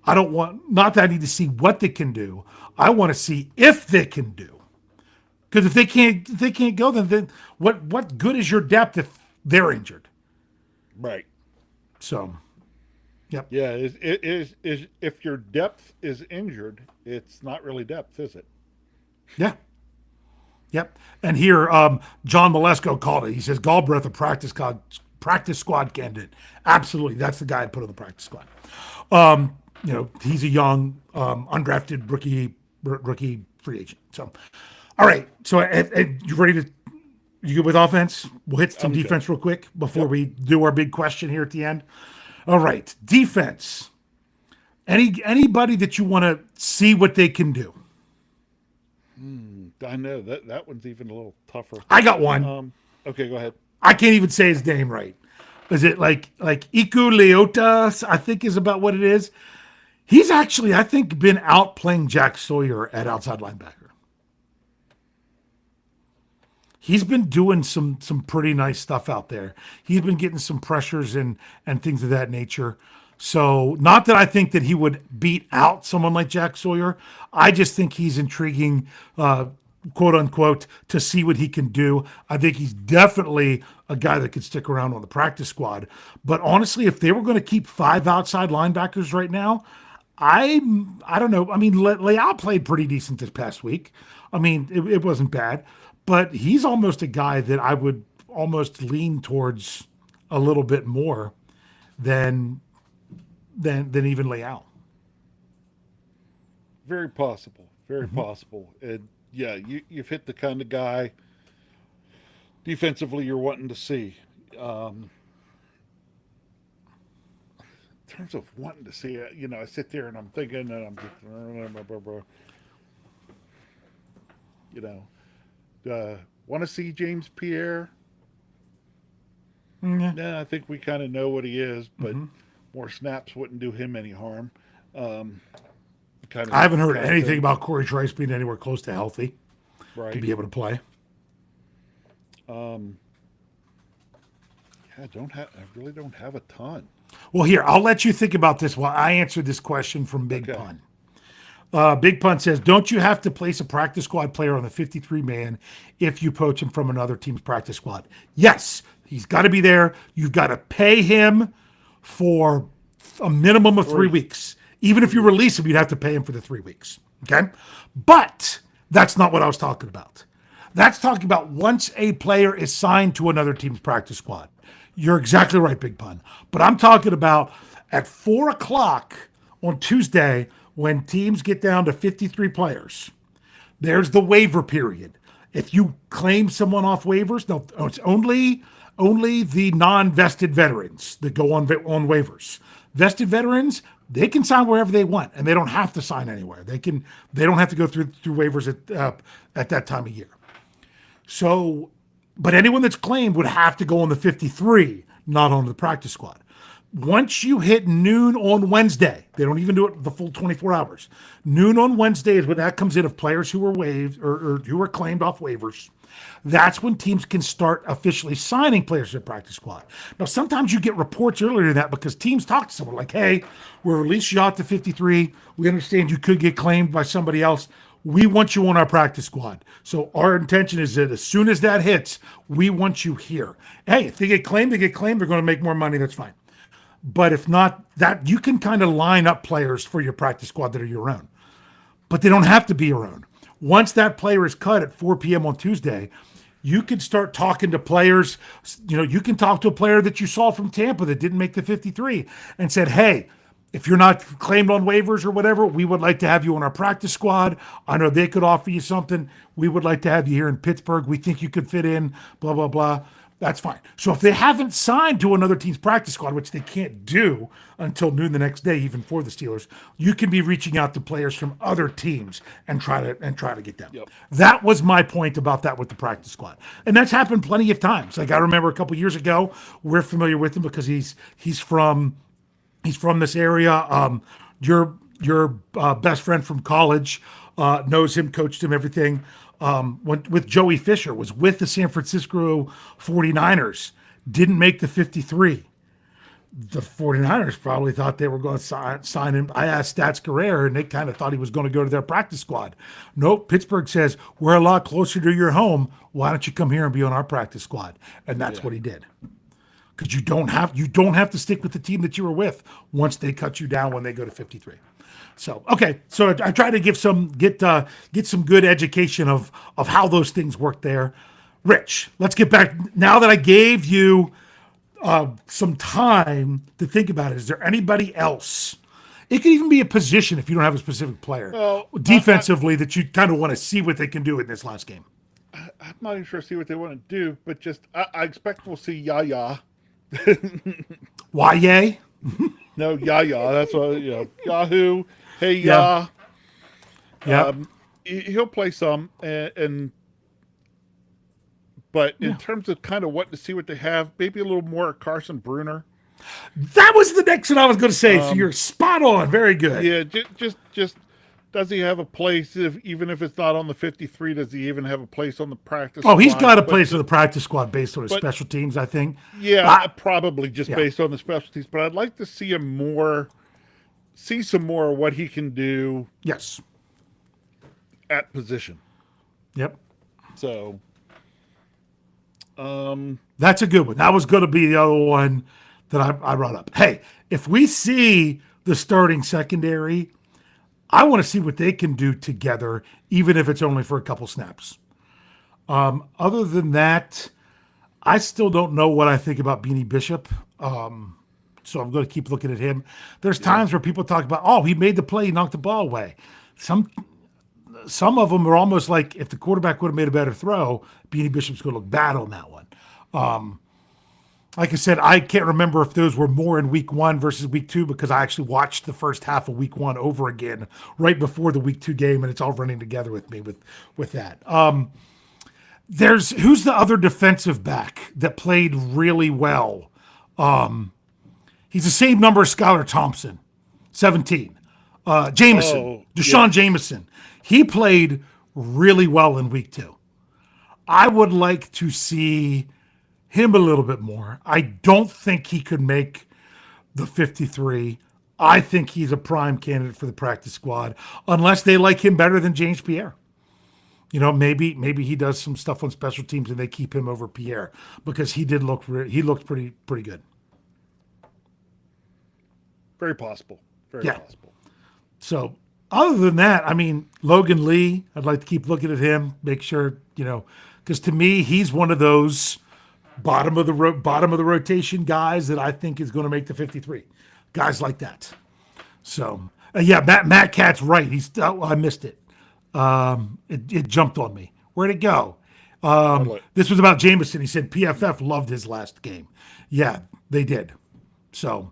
not that I need to see what they can do. I want to see if they can do. Because if they can't go, then what good is your depth if they're injured? Right. So, yep. Yeah, it is if your depth is injured, it's not really depth, is it? Yeah. Yep. And here, John Malesko called it. He says, Galbraith, a practice squad candidate. Absolutely. That's the guy I'd put on the practice squad. You know, he's a young, undrafted rookie free agent. So, all right. So, you ready to? You good with offense? We'll hit some defense real quick before we do our big question here at the end. All right, defense. Anybody that you want to see what they can do? I know that one's even a little tougher. I got one. Okay, go ahead. I can't even say his name right. Is it like Iku Leota? I think is about what it is. He's actually, I think, been out playing Jack Sawyer at outside linebacker. He's been doing some pretty nice stuff out there. He's been getting some pressures and things of that nature. So, not that I think that he would beat out someone like Jack Sawyer. I just think he's intriguing, quote unquote, to see what he can do. I think he's definitely a guy that could stick around on the practice squad. But honestly, if they were going to keep 5 outside linebackers right now, I don't know. I mean, Leal played pretty decent this past week. I mean, it wasn't bad. But he's almost a guy that I would almost lean towards a little bit more than even Leal. Very possible. Very possible. And yeah, you've hit the kind of guy defensively you're wanting to see. In terms of wanting to see it, you know, I sit there and I'm thinking and I'm just, you know, want to see James Pierre? Yeah, I think we kind of know what he is, but more snaps wouldn't do him any harm. I haven't heard anything about Corey Trice being anywhere close to healthy to be able to play. I really don't have a ton. Well, here, I'll let you think about this while I answer this question from Big Okay. Pun. Big Pun says, don't you have to place a practice squad player on the 53 man if you poach him from another team's practice squad? Yes, he's got to be there. You've got to pay him for a minimum of 3 weeks. Even if you release him, you'd have to pay him for the 3 weeks. Okay? But that's not what I was talking about. That's talking about once a player is signed to another team's practice squad. You're exactly right, Big Pun. But I'm talking about at 4 o'clock on Tuesday when teams get down to 53 players. There's the waiver period. If you claim someone off waivers, no, it's only the non-vested veterans that go on waivers. Vested veterans, they can sign wherever they want, and they don't have to sign anywhere. They don't have to go through waivers at that time of year. So, but anyone that's claimed would have to go on the 53, not on the practice squad. Once you hit noon on Wednesday, they don't even do it the full 24 hours. Noon on Wednesday is when that comes in of players who were waived or who were claimed off waivers. That's when teams can start officially signing players to the practice squad. Now, sometimes you get reports earlier than that because teams talk to someone like, hey, we'll release you out to 53. We understand you could get claimed by somebody else. We want you on our practice squad. So our intention is that as soon as that hits, we want you here. Hey, if they get claimed, they're going to make more money. That's fine. But if not, that you can kind of line up players for your practice squad that are your own. But they don't have to be your own. Once that player is cut at 4 p.m. on Tuesday, you can start talking to players. You know, you can talk to a player that you saw from Tampa that didn't make the 53 and said, hey, if you're not claimed on waivers or whatever, we would like to have you on our practice squad. I know they could offer you something. We would like to have you here in Pittsburgh. We think you could fit in, blah, blah, blah. That's fine. So if they haven't signed to another team's practice squad, which they can't do until noon the next day, even for the Steelers, you can be reaching out to players from other teams and try to get them. Yep. That was my point about that with the practice squad, and that's happened plenty of times. Like I remember a couple years ago, we're familiar with him because he's from this area. Your best friend from college knows him, coached him, everything. Went with Joey Fisher, was with the San Francisco 49ers, didn't make the 53. The 49ers probably thought they were going to sign him. I asked Stats Guerrero, and they kind of thought he was going to go to their practice squad. Nope, Pittsburgh says, we're a lot closer to your home. Why don't you come here and be on our practice squad? And that's what he did. Because you don't have to stick with the team that you were with once they cut you down when they go to 53. So okay, so I try to get some good education of how those things work there. Rich, let's get back now that I gave you some time to think about it. Is there anybody else? It could even be a position if you don't have a specific player defensively that you kind of want to see what they can do in this last game. I'm not even sure see what they want to do, but just I expect we'll see Yaya. Why yay? No, Yaya. That's what Yahoo. Hey, Ya. Yeah. He'll play some, but in terms of kind of what to see what they have, maybe a little more Carson Bruner. That was the next one I was going to say. So you're spot on. Very good. Yeah, just does he have a place? Even if it's not on the 53, does he even have a place on the practice? Oh, he's squad? got a place on the practice squad based on his special teams, I think. Yeah, probably just based on the specialties. But I'd like to see him see some more of what he can do. Yes. At position. Yep. So, that's a good one. That was going to be the other one that I brought up. Hey, if we see the starting secondary, I want to see what they can do together, even if it's only for a couple snaps. Other than that, I still don't know what I think about Beanie Bishop. So I'm going to keep looking at him. There's times where people talk about, oh, he made the play, he knocked the ball away. Some of them are almost like if the quarterback would have made a better throw, Beanie Bishop's going to look bad on that one. Like I said, I can't remember if those were more in week 1 versus week 2 because I actually watched the first half of week 1 over again right before the week 2 game, and it's all running together with me with that. Who's the other defensive back that played really well? He's the same number as Skylar Thompson, 17. Jameson, Deshaun Jameson. He played really well in week 2. I would like to see him a little bit more. I don't think he could make the 53. I think he's a prime candidate for the practice squad, unless they like him better than James Pierre. Maybe he does some stuff on special teams and they keep him over Pierre because he looked pretty good. Very possible. Very Yeah. possible. So other than that, I mean, Logan Lee, I'd like to keep looking at him, make sure, because to me, he's one of those bottom of the rotation guys that I think is going to make the 53. Guys like that. So yeah, Matt Cat's right. I missed it. It jumped on me. Where'd it go? This was about Jameson. He said PFF loved his last game. Yeah, they did. So,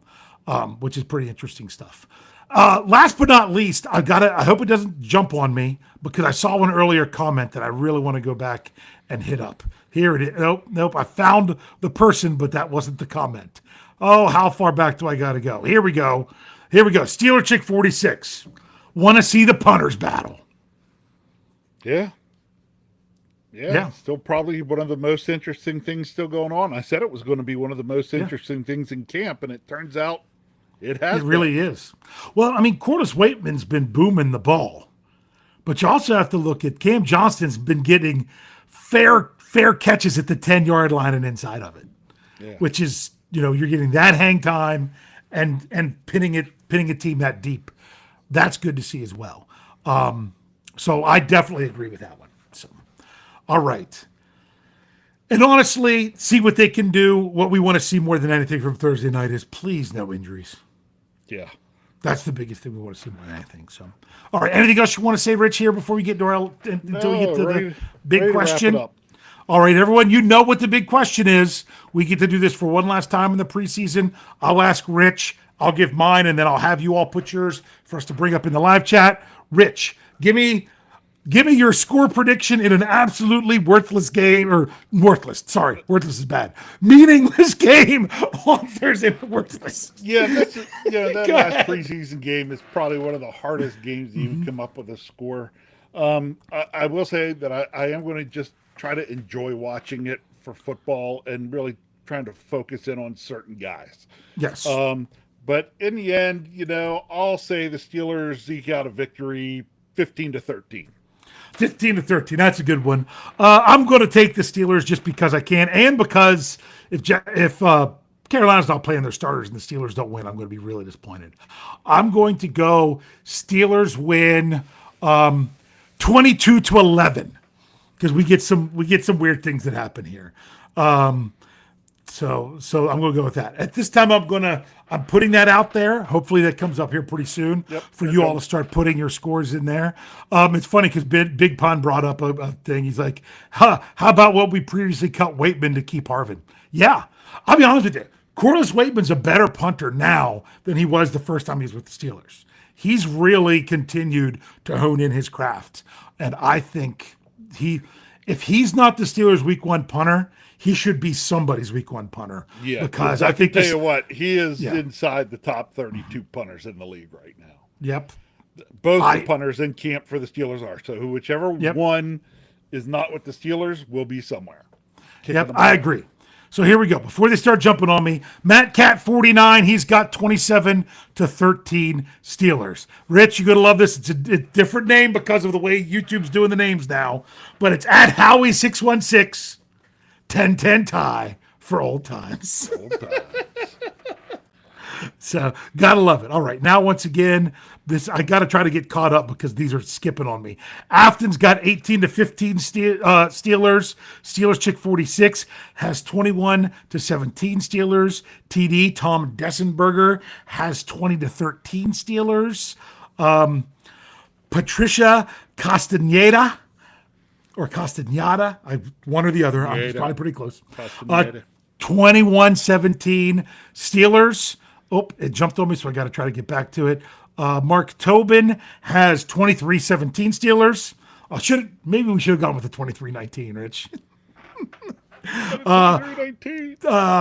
which is pretty interesting stuff. Last but not least, I hope it doesn't jump on me because I saw one earlier comment that I really want to go back and hit up. Here it is. Nope. I found the person, but that wasn't the comment. Oh, how far back do I got to go? Here we go. Steeler Chick 46. Want to see the punters battle. Yeah. Still probably one of the most interesting things still going on. I said it was going to be one of the most interesting things in camp, and it turns out it has. It really is. Well, I mean, Corliss Waitman's been booming the ball, but you also have to look at Cam Johnston's been getting fair catches at the 10-yard line and inside of it, which is, you're getting that hang time and pinning a team that deep. That's good to see as well. So I definitely agree with that one. So, all right. And honestly, see what they can do. What we want to see more than anything from Thursday night is please no injuries. Yeah. That's the biggest thing we want to see more than anything. So, all right. Anything else you want to say, Rich, here before we get to the big question? All right, everyone, you know what the big question is. We get to do this for one last time in the preseason. I'll ask Rich. I'll give mine, and then I'll have you all put yours for us to bring up in the live chat. Rich, give me your score prediction in an absolutely worthless game, or worthless. Sorry, worthless is bad. Meaningless game on Thursday. Worthless. Yeah, that last preseason game is probably one of the hardest games to even come up with a score. I will say that I am going to just try to enjoy watching it for football and really trying to focus in on certain guys. Yes. But in the end, I'll say the Steelers eke out a victory 15-13. 15-13. That's a good one. I'm going to take the Steelers just because I can, and because if Carolina's not playing their starters and the Steelers don't win, I'm going to be really disappointed. I'm going to go Steelers win 22-11 because we get some weird things that happen here. So I'm going to go with that. At this time, I'm putting that out there. Hopefully that comes up here pretty soon for you all to start putting your scores in there. It's funny because Big Pun brought up a thing. He's like, how about what we previously cut Waitman to keep Harvin? Yeah, I'll be honest with you. Corliss Waitman's a better punter now than he was the first time he was with the Steelers. He's really continued to hone in his craft. And I think if he's not the Steelers' week one punter, he should be somebody's week one punter. Yeah, because I think tell you what, he is inside the top 32 punters in the league right now. Yep. Both the punters in camp for the Steelers are. So whichever one is not with the Steelers will be somewhere. Yep, I agree. So here we go. Before they start jumping on me, Matt Cat 49, he's got 27-13 Steelers. Rich, you're going to love this. It's a different name because of the way YouTube's doing the names now, but it's at Howie616, 10-10 tie for old times. So gotta love it. All right, now once again, I gotta try to get caught up because these are skipping on me. Afton's got 18-15 Steelers. Steelers Chick 46 has 21-17 Steelers. TD Tom Dessenberger has 20-13 Steelers. Patricia Castaneda or Castaneda, one or the other. I'm probably pretty close. 21-17 Steelers. Oh, it jumped on me, so I got to try to get back to it. Mark Tobin has 23-17 Steelers. Maybe we should have gone with the 23-19, Rich.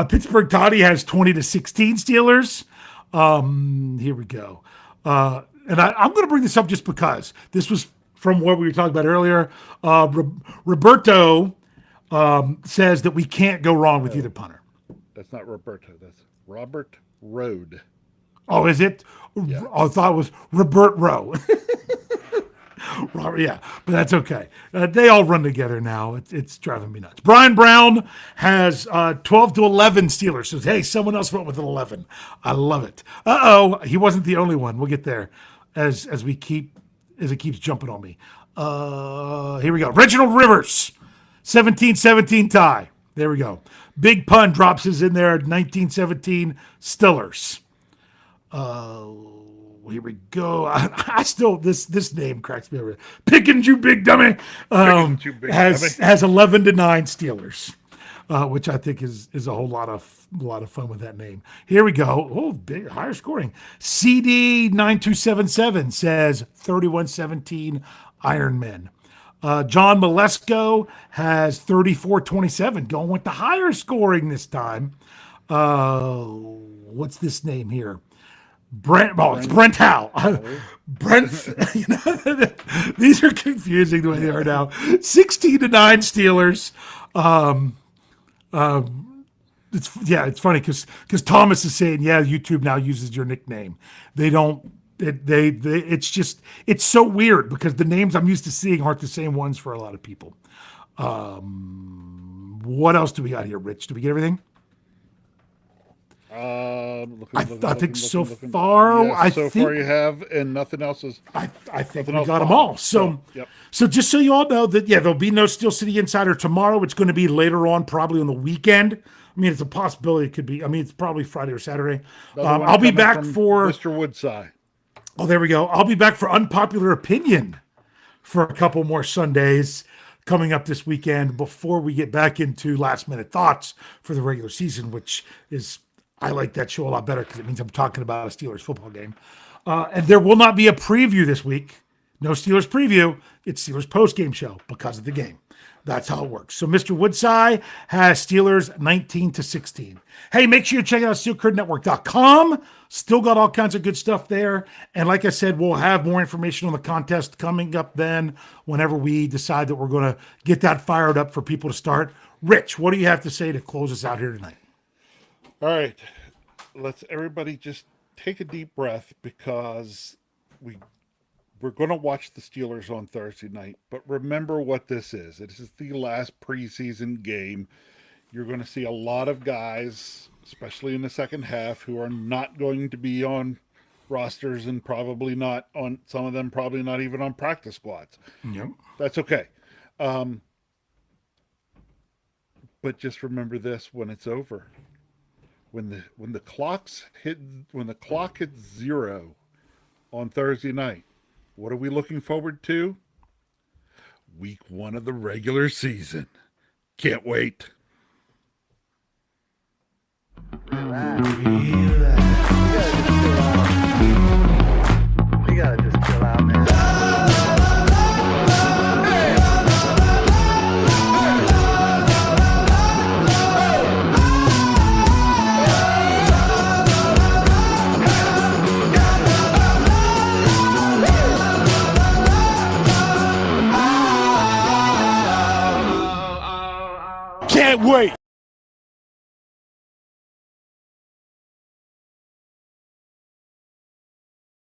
Pittsburgh Toddy has 20-16 Steelers. Here we go. And I'm going to bring this up just because this was from what we were talking about earlier. Roberto says that we can't go wrong with either punter. That's not Roberto. That's Robert Rode. Oh, is it? I thought it was Robert Rowe. Robert, yeah, but that's okay. They all run together now. It's driving me nuts. Brian Brown has 12 to 11 Steelers. Says, hey, someone else went with an 11. I love it. He wasn't the only one. We'll get there as it keeps jumping on me. Here we go. Reginald Rivers, 17-17 tie. There we go. Big Pun drops his in there. 1917 Stillers. Here we go. I still this name cracks me over. Pickens, you big dummy. Has 11 to 9 Steelers, which I think is a whole lot of fun with that name. Here we go. Oh, big higher scoring. CD 9277 says 31-17 Iron Men. John Malesko has 34-27, going with the higher scoring this time. What's this name here? It's Brent Howe. Brent, these are confusing the way they are now. 16 to 9 Steelers. It's funny because Thomas is saying, yeah, YouTube now uses your nickname. They don't. It's so weird because the names I'm used to seeing aren't the same ones for a lot of people. What else do we got here, Rich? Did we get everything? I think so far you have, and nothing else is. I think we got them all. So just so you all know that, there'll be no Steel City Insider tomorrow. It's going to be later on, probably on the weekend. I mean, it's a possibility. It could be. I mean, it's probably Friday or Saturday. I'll be back for Mr. Woodside. Oh, there we go. I'll be back for Unpopular Opinion for a couple more Sundays coming up this weekend before we get back into Last Minute Thoughts for the regular season, which is, I like that show a lot better because it means I'm talking about a Steelers football game. And there will not be a preview this week. No Steelers preview. It's Steelers post-game show because of the game. That's how it works. So Mr. Woodside has Steelers 19-16. Hey, make sure you check out SteelCurdNetwork.com. Still got all kinds of good stuff there. And like I said, we'll have more information on the contest coming up then whenever we decide that we're going to get that fired up for people to start. Rich, what do you have to say to close us out here tonight? All right. Let's everybody just take a deep breath because we're going to watch the Steelers on Thursday night, but remember what this is. This is the last preseason game. You're going to see a lot of guys, especially in the second half, who are not going to be on rosters and probably not on, some of them probably not even on practice squads. Yep. That's okay. But just remember this when it's over. When the clock hits 0 on Thursday night, what are we looking forward to? Week 1 of the regular season. Can't wait. Relax. You gotta just chill out, man. Can't wait.